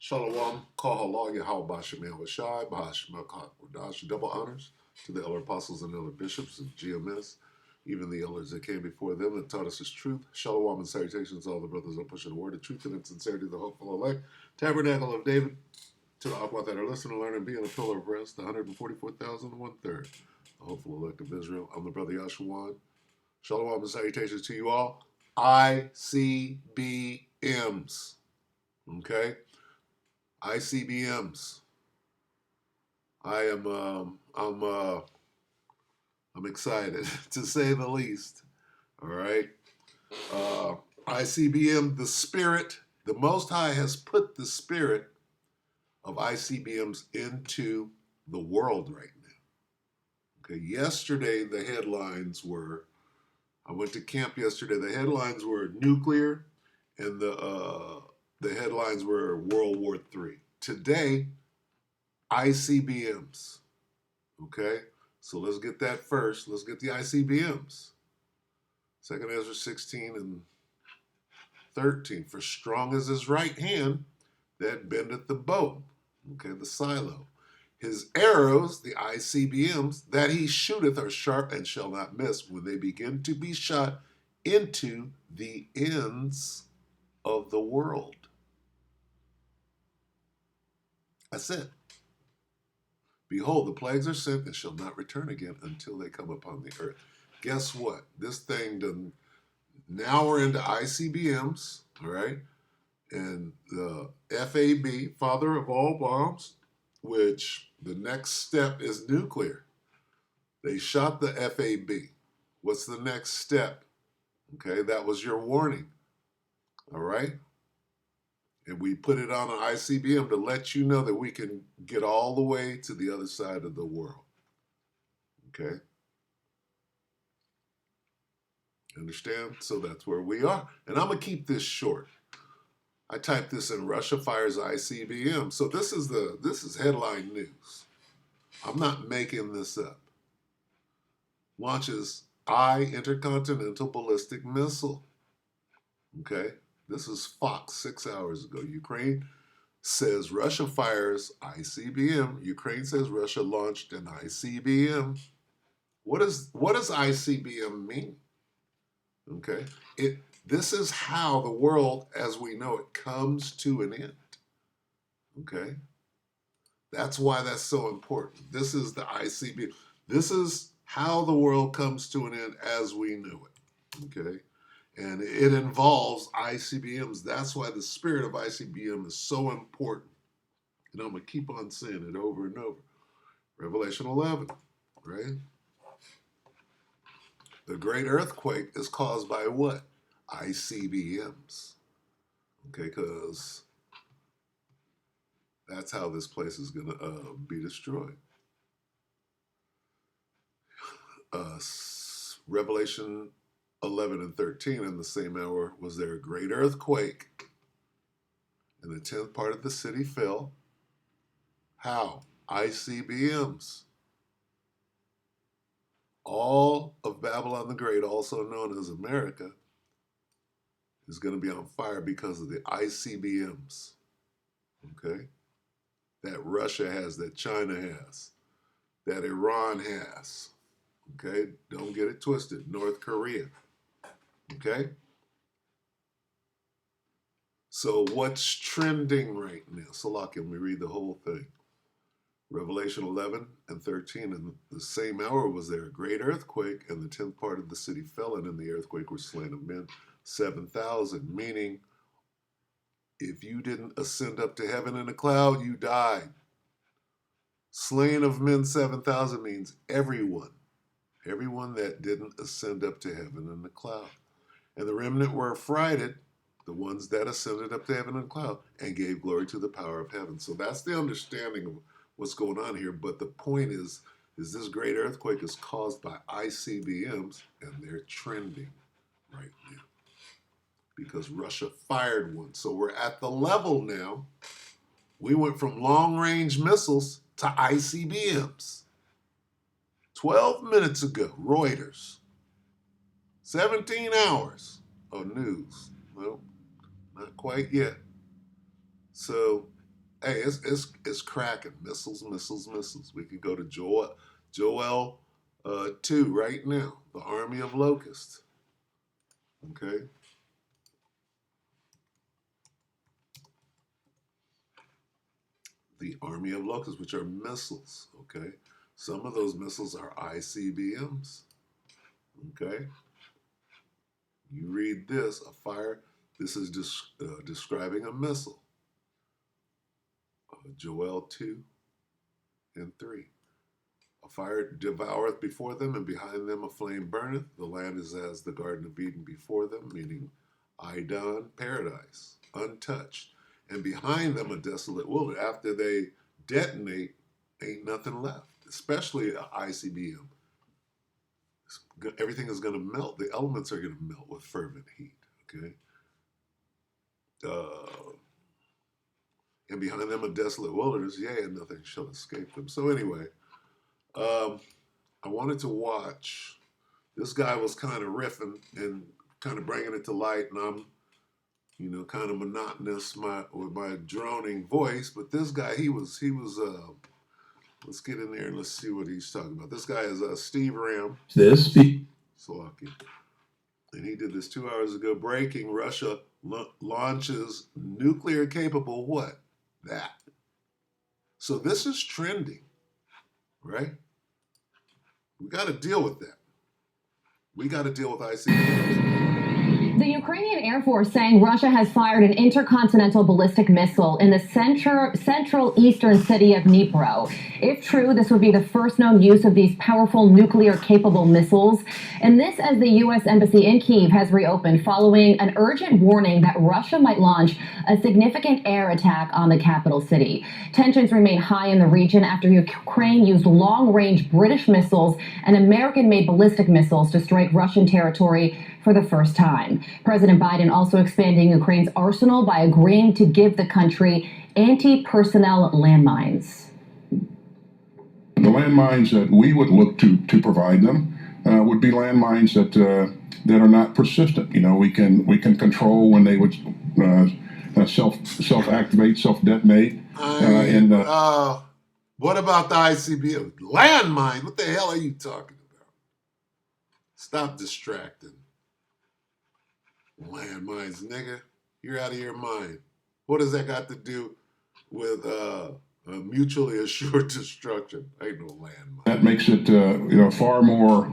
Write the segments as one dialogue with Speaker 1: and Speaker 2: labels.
Speaker 1: Shalom, Kahala, Yahweh Shemel Vashai, Bahashemel Kodash, double honors to the elder apostles and elder bishops of GMS, even the elders that came before them that taught us his truth. Shalom and salutations to all the brothers that push the word of truth and in sincerity, the hopeful elect. Tabernacle of David, to the Aqua that are listening, learn, and be in a pillar of rest, the 144,001 the hopeful elect of Israel. I'm the brother Yashawan. Shalom and salutations to you all. ICBMs. Okay? ICBMs. I'm excited to say the least. All right. ICBM, the spirit, the Most High has put the spirit of ICBMs into the world right now. Okay. Yesterday the headlines were. I went to camp yesterday. The headlines were nuclear, and the headlines were World War III. Today, ICBMs. Okay, so let's get that first. Let's get the ICBMs. Second Ezra 16 and 13. For strong is his right hand that bendeth the bow. Okay, the silo. His arrows, the ICBMs, that he shooteth are sharp and shall not miss when they begin to be shot into the ends of the world. That's it. Behold, the plagues are sent and shall not return again until they come upon the earth. Guess what? This thing doesn't. Now we're into ICBMs, all right? And the FAB, father of all bombs, which the next step is nuclear. They shot the FAB. What's the next step? Okay, that was your warning, all right? And we put it on an ICBM to let you know that we can get all the way to the other side of the world, okay? Understand? So that's where we are. And I'm going to keep this short. I typed this in Russia fires ICBM. So this is headline news. I'm not making this up. Launches intercontinental ballistic missile. Okay? This is Fox 6 hours ago. Ukraine says Russia fires ICBM. Ukraine says Russia launched an ICBM. What does ICBM mean? Okay? This is how the world as we know it comes to an end. Okay? That's why that's so important. This is the ICBM. This is how the world comes to an end as we knew it. Okay? And it involves ICBMs. That's why the spirit of ICBM is so important. And I'm going to keep on saying it over and over. Revelation 11, right? The great earthquake is caused by what? ICBMs. Okay, because that's how this place is going to be destroyed. Revelation 11 and 13, in the same hour was there a great earthquake, and the 10th part of the city fell. How? ICBMs. All of Babylon the Great, also known as America, is going to be on fire because of the ICBMs. Okay? That Russia has, that China has, that Iran has. Okay? Don't get it twisted. North Korea. Okay? So what's trending right now? Salaki, let me read the whole thing. Revelation 11 and 13, in the same hour was there a great earthquake, and the 10th part of the city fell, and in the earthquake were slain of men 7,000, meaning if you didn't ascend up to heaven in a cloud, you died. Slain of men 7,000 means everyone that didn't ascend up to heaven in the cloud. And the remnant were affrighted, the ones that ascended up to heaven in a cloud, and gave glory to the power of heaven. So that's the understanding of what's going on here. But the point is this great earthquake is caused by ICBMs, and they're trending right now because Russia fired one. So we're at the level now. We went from long-range missiles to ICBMs. 12 minutes ago, Reuters. 17 hours of news. Well, not quite yet. So Hey, it's cracking. Missiles, missiles, missiles. We could go to Joel 2 right now. The army of locusts. Okay. The army of locusts, which are missiles. Okay. Some of those missiles are ICBMs. Okay. You read this, a fire. This is describing a missile. Joel 2 and 3. A fire devoureth before them, and behind them a flame burneth. The land is as the Garden of Eden before them, meaning Idon, paradise, untouched. And behind them a desolate wilderness. After they detonate, ain't nothing left, especially an ICBM. Everything is going to melt. The elements are going to melt with fervent heat. Okay. And behind them a desolate wilderness, yea, and nothing shall escape them. So anyway, I wanted to watch. This guy was kind of riffing and kind of bringing it to light, and I'm, kind of monotonous with my droning voice. But this guy, he was. Let's get in there and let's see what he's talking about. This guy is Steve Ram. Slovakia. And he did this 2 hours ago. Breaking: Russia launches nuclear-capable what? That. So this is trending, right? We got to deal with that. We got to deal with ICBMs.
Speaker 2: The Ukrainian Air Force saying Russia has fired an intercontinental ballistic missile in the central eastern city of Dnipro. If true, this would be the first known use of these powerful nuclear-capable missiles. And this as the U.S. Embassy in Kyiv has reopened following an urgent warning that Russia might launch a significant air attack on the capital city. Tensions remain high in the region after Ukraine used long-range British missiles and American-made ballistic missiles to strike Russian territory for the first time. President Biden also expanding Ukraine's arsenal by agreeing to give the country anti-personnel landmines.
Speaker 3: The landmines that we would look to provide them would be landmines that are not persistent. We can control when they would self-activate, self-detonate.
Speaker 1: What about the ICBM? Landmine? What the hell are you talking about? Stop distracting. Landmines, nigga. You're out of your mind. What does that got to do with mutually assured destruction? Ain't no landmine.
Speaker 3: That makes it far more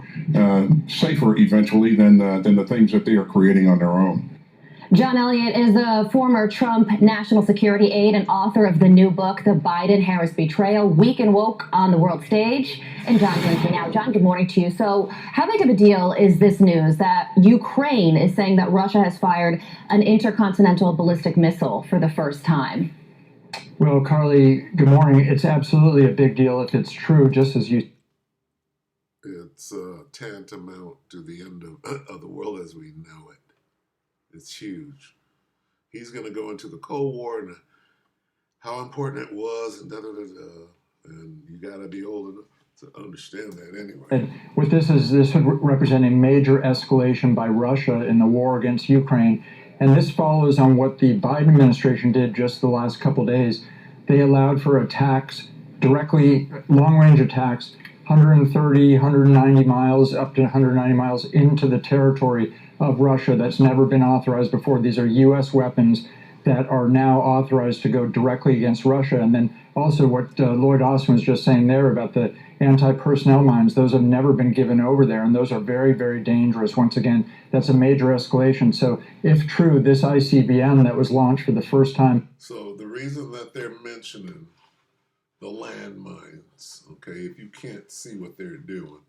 Speaker 3: safer eventually than the things that they are creating on their own.
Speaker 2: John Elliott is a former Trump national security aide and author of the new book, The Biden-Harris Betrayal, Weak and Woke on the World Stage. And John joins me now. John, good morning to you. So how big of a deal is this news that Ukraine is saying that Russia has fired an intercontinental ballistic missile for the first time?
Speaker 4: Well, Carly, good morning. It's absolutely a big deal if it's true, just as you...
Speaker 1: It's tantamount to the end of the world as we know it. It's huge. He's going to go into the Cold War and how important it was and da-da-da-da. And you got to be old enough to understand that anyway.
Speaker 4: And with this would represent a major escalation by Russia in the war against Ukraine. And this follows on what the Biden administration did just the last couple days. They allowed for attacks, directly long-range attacks, 130, 190 miles, up to 190 miles into the territory of Russia that's never been authorized before. These are U.S. weapons that are now authorized to go directly against Russia. And then also what Lloyd Austin was just saying there about the anti-personnel mines, those have never been given over there, and those are very, very dangerous. Once again, that's a major escalation. So if true, this ICBM that was launched for the first time...
Speaker 1: So the reason that they're mentioning the landmines, okay, if you can't see what they're doing,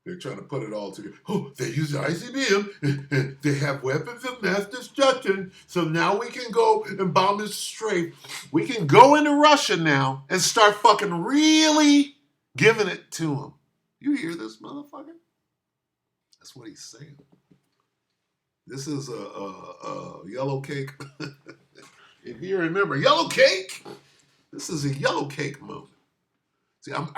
Speaker 1: they're trying to put it all together. Oh, they use the ICBM. They have weapons of mass destruction. So now we can go and bomb this straight. We can go into Russia now and start fucking really giving it to them. You hear this, motherfucker? That's what he's saying. This is a yellow cake. If you remember, yellow cake. This is a yellow cake moment. See, I'm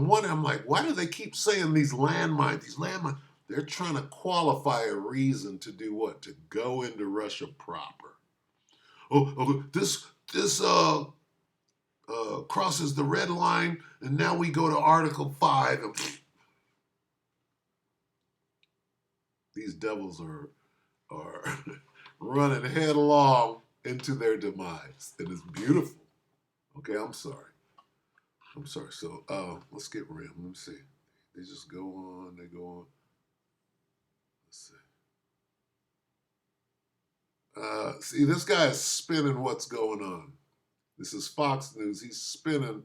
Speaker 1: wondering, I'm like, why do they keep saying these landmines? These landmines, they're trying to qualify a reason to do what? To go into Russia proper. Oh, this crosses the red line, and now we go to Article 5. And these devils are running headlong into their demise, and it's beautiful. Okay, I'm sorry. So let's get rim. Let me see. They just go on. They go on. Let's see. See, this guy is spinning what's going on. This is Fox News. He's spinning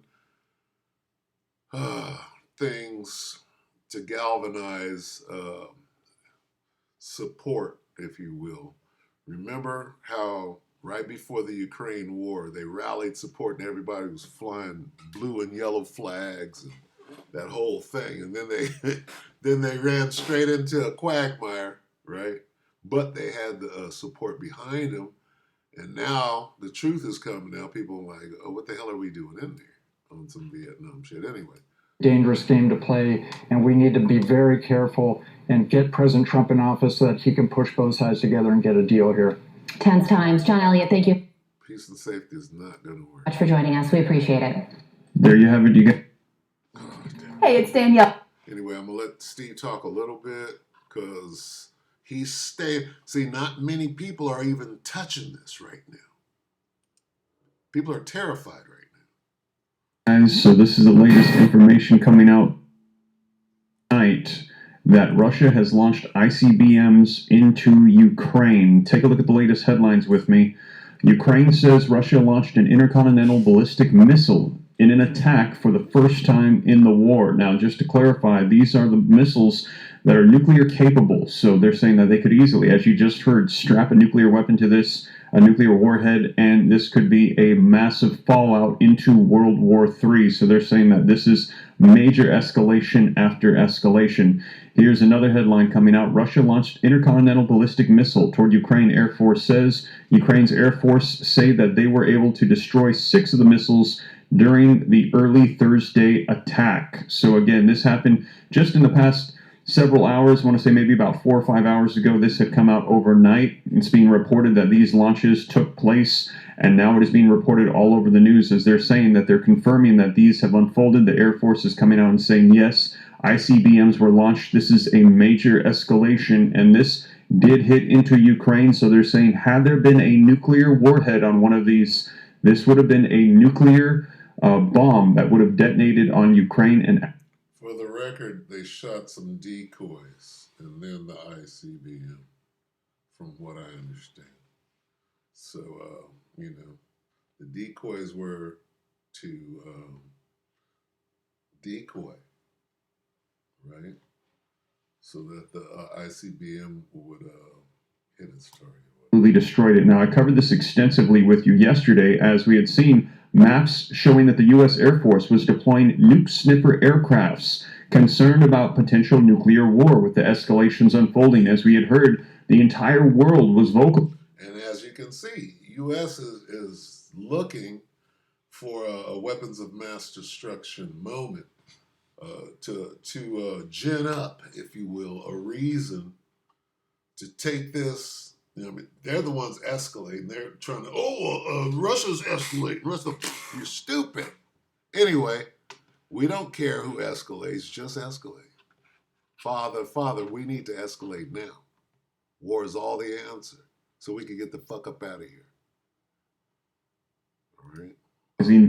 Speaker 1: things to galvanize support, if you will. Remember how right before the Ukraine war, they rallied support and everybody was flying blue and yellow flags and that whole thing. And then they ran straight into a quagmire, right? But they had the support behind them. And now the truth is coming out. People are like, oh, what the hell are we doing in there on some Vietnam shit anyway?
Speaker 4: Dangerous game to play, and we need to be very careful and get President Trump in office so that he can push both sides together and get a deal here.
Speaker 2: Tense times. John Elliott, thank you
Speaker 1: Peace and safety is not going to work.
Speaker 2: much for joining us. We appreciate it.
Speaker 5: There you have it. You get.
Speaker 6: Hey, it's Danielle.
Speaker 1: Anyway, I'm going to let Steve talk a little bit because he's staying. See, not many people are even touching this right now. People are terrified right now.
Speaker 5: Guys, so this is the latest information coming out tonight that Russia has launched ICBMs into Ukraine. Take a look at the latest headlines with me. Ukraine says Russia launched an intercontinental ballistic missile in an attack for the first time in the war. Now, just to clarify, these are the missiles that are nuclear capable. So they're saying that they could easily, as you just heard, strap a nuclear weapon to this, a nuclear warhead, and this could be a massive fallout into World War III. So they're saying that this is major escalation after escalation. Here's another headline coming out. Russia launched intercontinental ballistic missile toward Ukraine. Air Force says Ukraine's Air Force say that they were able to destroy 6 of the missiles during the early Thursday attack. So again, this happened just in the past several hours. I want to say maybe about 4 or 5 hours ago. This had come out overnight. It's being reported that these launches took place, and now it is being reported all over the news as they're saying that they're confirming that these have unfolded. The Air Force is coming out and saying, yes, ICBMs were launched. This is a major escalation, and this did hit into Ukraine. So they're saying, had there been a nuclear warhead on one of these, this would have been a nuclear bomb that would have detonated on Ukraine. And
Speaker 1: For the record, they shot some decoys and then the ICBM, from what I understand. So, the decoys were to decoy, right? So that the ICBM would hit its target.
Speaker 5: absolutely destroyed it. Now, I covered this extensively with you yesterday as we had seen maps showing that the U.S. Air Force was deploying nuke sniffer aircrafts, concerned about potential nuclear war with the escalations unfolding. As we had heard, the entire world was vocal.
Speaker 1: And as you can see, U.S. is looking for a weapons of mass destruction moment to gin up, if you will, a reason to take this. They're the ones escalating. They're trying to, Russia's escalating. You're stupid. Anyway, we don't care who escalates, just escalate. Father, we need to escalate now. War is all the answer, so we can get the fuck up out of here. All right?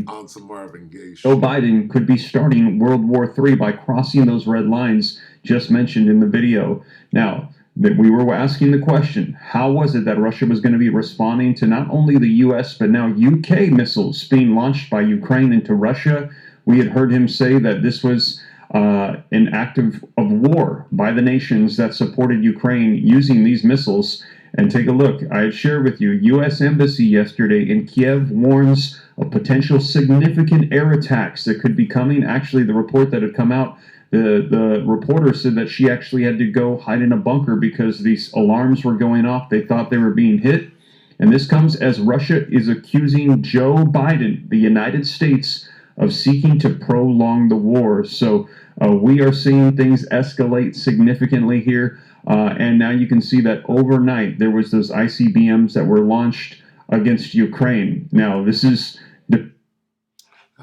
Speaker 1: On some Marvin Gaye shit.
Speaker 5: Joe Biden could be starting World War III by crossing those red lines just mentioned in the video. Now, that we were asking the question, how was it that Russia was going to be responding to not only the U.S., but now UK missiles being launched by Ukraine into Russia? We had heard him say that this was an act of war by the nations that supported Ukraine using these missiles. And take a look. I had shared with you, U.S. Embassy yesterday in Kiev warns of potential significant air attacks that could be coming. Actually, the report that had come out, the reporter said that she actually had to go hide in a bunker because these alarms were going off. They thought they were being hit. And this comes as Russia is accusing Joe Biden, the United States, of seeking to prolong the war. So we are seeing things escalate significantly here. And now you can see that overnight there was those ICBMs that were launched against Ukraine. Now, this is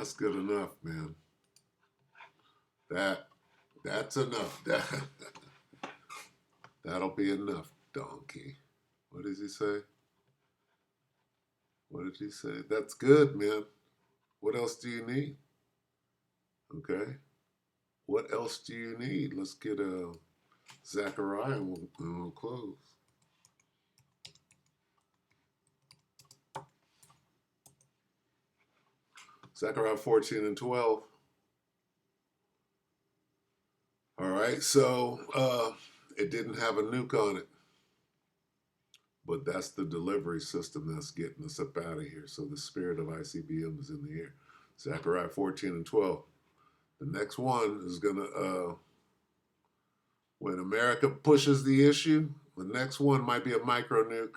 Speaker 1: That's good enough, man. That's enough. That'll be enough, donkey. What does he say? What did he say? That's good, man. What else do you need? Okay. What else do you need? Let's get Zechariah and we'll close. Zechariah 14 and 12. All right, so it didn't have a nuke on it, but that's the delivery system that's getting us up out of here. So the spirit of ICBM is in the air. Zechariah 14 and 12. The next one is going to, when America pushes the issue, the next one might be a micro nuke.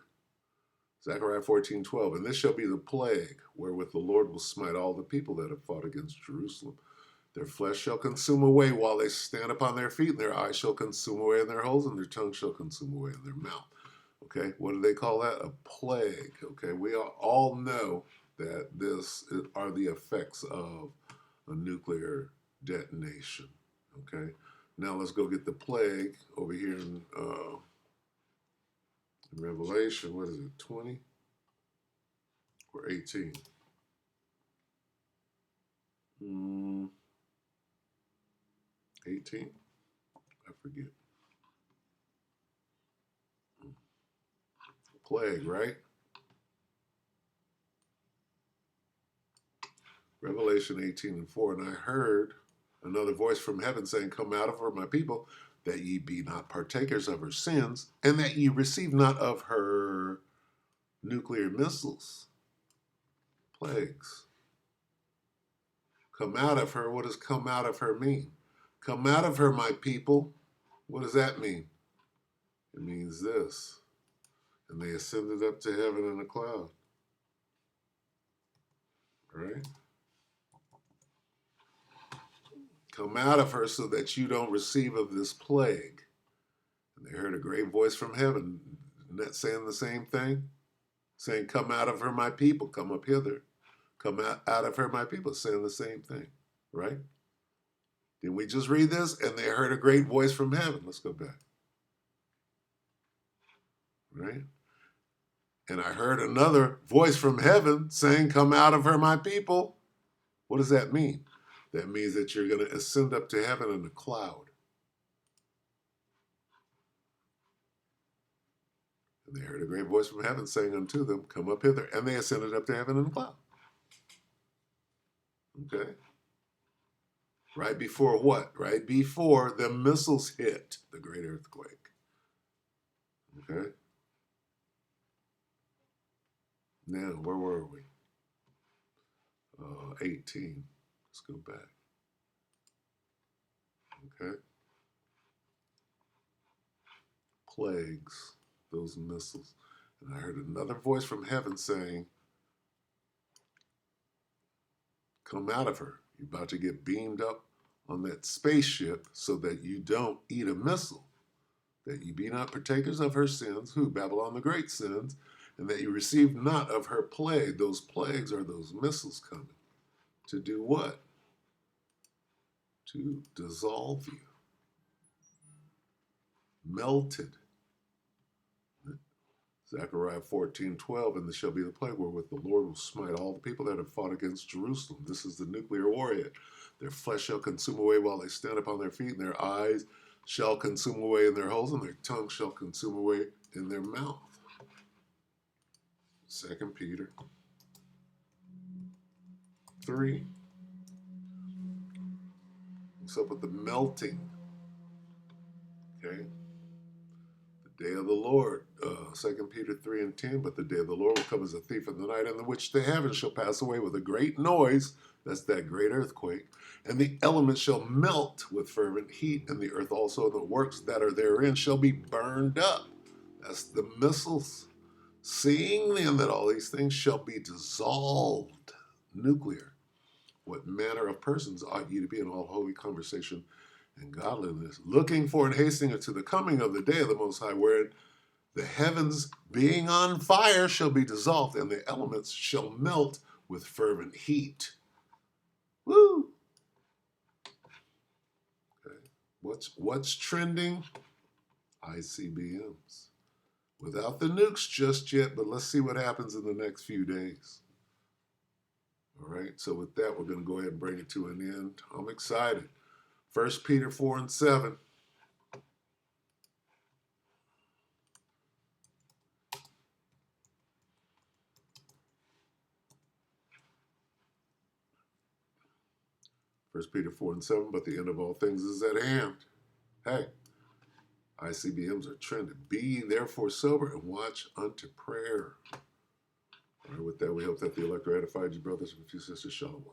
Speaker 1: Zechariah 14:12. And this shall be the plague wherewith the Lord will smite all the people that have fought against Jerusalem. Their flesh shall consume away while they stand upon their feet, and their eyes shall consume away in their holes, and their tongue shall consume away in their mouth. Okay, what do they call that? A plague. Okay, we all know that this are the effects of a nuclear detonation. Okay, now let's go get the plague over here in Revelation. What is it, 20 or 18? 18? I forget. Plague, right? Revelation 18 and 4. And I heard another voice from heaven saying, Come out of her, my people, that ye be not partakers of her sins, and that ye receive not of her nuclear missiles. Plagues. Come out of her. What does come out of her mean? Come out of her, my people. What does that mean? It means this. And they ascended up to heaven in a cloud. Right? Come out of her so that you don't receive of this plague. And they heard a great voice from heaven, not saying the same thing, saying, Come out of her, my people, come up hither. Come out of her, my people, saying the same thing, right? Did we just read this? And they heard a great voice from heaven. Let's go back. Right? And I heard another voice from heaven saying, Come out of her, my people. What does that mean? That means that you're going to ascend up to heaven in a cloud. And they heard a great voice from heaven saying unto them, Come up hither. And they ascended up to heaven in a cloud. Okay? Right before what? Right before the missiles hit the great earthquake. Okay? Now, where were we? 18. Let's go back. Okay? Plagues, those missiles. And I heard another voice from heaven saying, Come out of her. You're about to get beamed up on that spaceship so that you don't eat a missile. That you be not partakers of her sins, who? Babylon the Great sins, and that you receive not of her plague. Those plagues are those missiles coming. To do what? To dissolve you. Melted. Zechariah 14:12, and this shall be the plague wherewith the Lord will smite all the people that have fought against Jerusalem. This is the nuclear war hit. Their flesh shall consume away while they stand upon their feet, and their eyes shall consume away in their holes, and their tongue shall consume away in their mouth. 2 Peter 3. What's up with the melting? Okay. The day of the Lord, 2 Peter 3 and 10, but the day of the Lord will come as a thief in the night, in which the heavens shall pass away with a great noise. That's that great earthquake. And the elements shall melt with fervent heat, and the earth also and the works that are therein shall be burned up. That's the missiles. Seeing then that all these things shall be dissolved, nuclear, what manner of persons ought ye to be in all holy conversation and godliness, looking for and hastening unto the coming of the day of the Most High, wherein the heavens being on fire shall be dissolved, and the elements shall melt with fervent heat. Woo! Okay. What's trending? ICBMs. Without the nukes just yet, but let's see what happens in the next few days. All right, so with that, we're going to go ahead and bring it to an end. I'm excited. 1 Peter 4 and 7. First Peter 4 and 7, but the end of all things is at hand. Hey, ICBMs are trending. Be ye therefore sober and watch unto prayer. All right, with that, we hope that the elector edified you, brothers and a few sisters. Shalom.